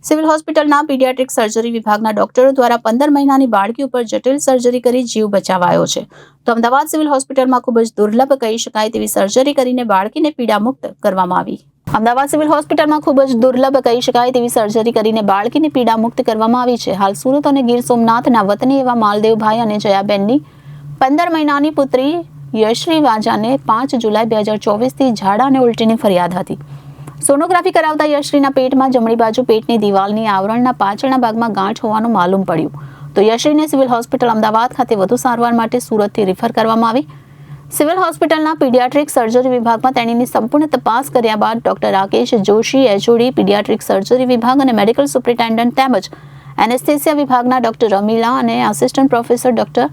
Civil હોસ્પિટલના paediatric surgery વિભાગના ડોક્ટરો દ્વારા 15 મહિનાની બાળકી ઉપર જટિલ સર્જરી કરી જીવ બચાવાયો છે. તો અમદાવાદ સિવિલ હોસ્પિટલમાં ખૂબ જ દુર્લભ કહી શકાય તેવી સર્જરી કરીને બાળકીને પીડામુક્ત કરવામાં આવી. અમદાવાદ સિવિલ હોસ્પિટલમાં ખૂબ જ દુર્લભ કહી શકાય તેવી સર્જરી કરીને બાળકીને પીડામુક્ત કરવામાં આવી છે. હાલ સુરત અને ગીર સોમનાથના વતની એવા માલદેવભાઈ અને જયાબેનની 15 મહિનાની પુત્રી યશ્રી વાજાને 5 જુલાઈ 2024થી ઝાડા અને ઉલટીની ફરિયાદ હતી. સોનોગ્રાફી કરાવતા યશ્રીના પેટમાં જમણી બાજુ પેટની દિવાલની આવરણના પાછળના ભાગમાં ગાંઠ હોવાનું માલુમ પડ્યું. તો યશ્રીને સિવિલ હોસ્પિટલ અમદાવાદ ખાતે વધુ સારવાર માટે સુરતથી રિફર કરવામાં આવી. સિવિલ હોસ્પિટલના પીડિયાટ્રિક સર્જરી વિભાગમાં તેણીની સંપૂર્ણ તપાસ કર્યા બાદ doctor Rakesh Joshi, HOD, paediatric surgery વિભાગ અને મેડિકલ સુપ્રિન્ટેન્ડન્ટ તેમજ એનેસ્થેસિયા વિભાગના ડોક્ટર રમીલા અને આસિસ્ટન્ટ પ્રોફેસર ડોક્ટર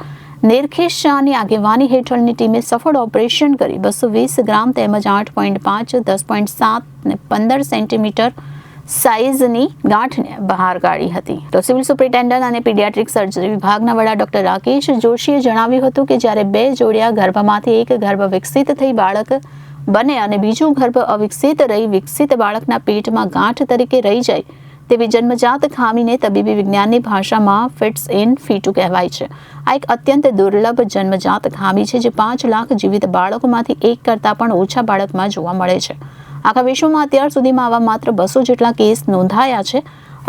નિરખેશ શાહની આગેવાની હેઠળની ટીમે સફળ ઓપરેશન કરી 220 ગ્રામ તેમજ 8.5, 10.7 અને 15 સેન્ટીમીટર સાઇઝની ગાંઠને બહાર કાઢી હતી. તો સિવિલ સુપ્રિન્ટેન્ડન્ટ અને પીડિયાટ્રિક સર્જરી વિભાગના વડા ડોક્ટર રાકેશ જોશીએ જણાવ્યું હતું કે જ્યારે 2 જોડિયા ગર્ભમાંથી એક ગર્ભ વિકસિત થઈ બાળક બને અને બીજું ગર્ભ અવિકસિત રહી વિકસિત બાળકના પેટમાં ગાંઠ તરીકે રહી જાય તેવી જન્મજાત ખામીને તબીબી વિજ્ઞાનની ભાષામાં ફિટ્સ ઇન ફીટુ કહેવાય છે. આ એક અત્યંત દુર્લભ જન્મજાત ખામી છે જે 5 લાખ જીવિત બાળકોમાંથી એક કરતાં પણ ઓછા બાળકમાં જોવા મળે છે. આખા વિશ્વમાં અત્યાર સુધીમાં આવા માત્ર 200 જેટલા કેસ નોંધાયા છે.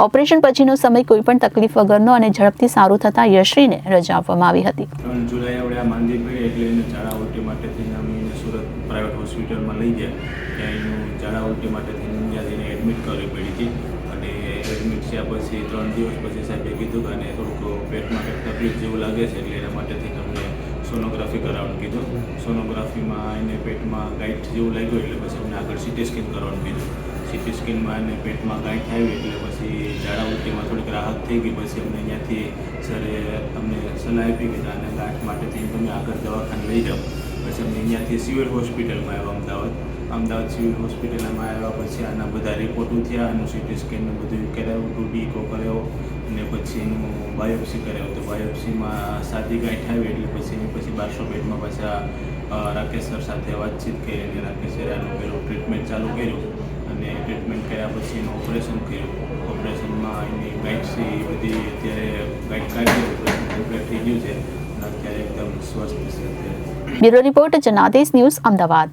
ઓપરેશન પછીનો સમય કોઈપણ તકલીફ વગરનો અને ઝડપથી સારું થતાં યશ્રીને રજા આપવામાં આવી હતી. 3 જુલાઈ આપણે આ માંદી પડી એટલે એને ઝાડા ઉલટી માટે થઈને અમે સુરત પ્રાઇવેટ હોસ્પિટલમાં લઈ ગયા. ત્યાં એનું ઝાડા ઉલટી માટે થઈને ત્યાંથી એને એડમિટ કરવી પડી હતી. અને એડમિટ થયા પછી 3 દિવસ પછી સાહેબે કીધું કે આને થોડુંક પેટમાં કંઈક તકલીફ જેવું લાગે છે એટલે એના માટે થઈને અમને સોનોગ્રાફી કરાવવાનું કીધું. સોનોગ્રાફીમાં એને પેટમાં ગાંઠ જેવું લાગ્યું એટલે પછી અમને આગળ સીટી સ્કેન કરવાનું કીધું. સીટી સ્કેનમાં એને પેટમાં ગાંઠ આવી એટલે પછી ઝાડા ઉલટીમાં થોડીક રાહત થઈ ગઈ. પછી અમને ત્યાંથી સરે અમને સલાહ આપી કે આને ગાંઠ માટેથી તમે આગળ દવાખાને લઈ જાઓ. પછી અમને ત્યાંથી સિવિલ હોસ્પિટલમાં આવ્યા અમદાવાદ સિવિલ હોસ્પિટલમાં આવ્યા પછી આના બધા રિપોર્ટો થયા. એનું સીટી સ્કેનનું બધું કરાવ્યું, 2D ઇકો કર્યો અને પછી એનું બાયોપ્સી કરાવ્યું. તો બાયોપ્સીમાં સાદી ગાંઠ આવી એટલે પછી 1200 બેડમાં પાછા રાકેશ સર સાથે વાતચીત કરી અને રાકેશ સરે આનું પેલું ટ્રીટમેન્ટ ચાલુ કર્યું અને ટ્રીટમેન્ટ કર્યા પછી એનું ઓપરેશન કર્યું. ઓપરેશનમાં એની ગાંઠ બધી અત્યારે ગાંઠ કાઢી ઓપરેશન કમ્પ્લીટ થઈ ગયું છે અને અત્યારે એકદમ સ્વસ્થ છે. Bureau report Janadesh news Ahmedabad.